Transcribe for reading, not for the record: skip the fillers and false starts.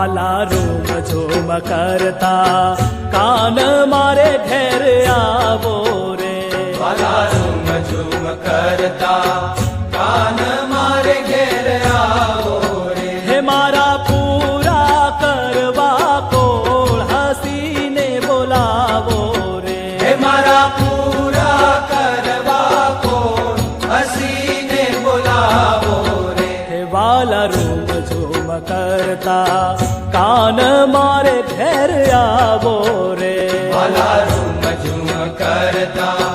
વાલા room zoom કરતા કાન મારે ઘેર આવો રે. વાલા રૂમ ઝૂમ કરતા કાન મારે ઘેર આવો રે. હે મારા પૂરા કરવા કોળ હસીને બોલાવો રે. હે મારા પૂરા કરવા કોણ હસીને બોલાવો રે. હે વાલા રૂમ ઝૂમ કરતા કાન મારે ઘેર આવો રે. વાલા રૂમ ઝૂમ કરતા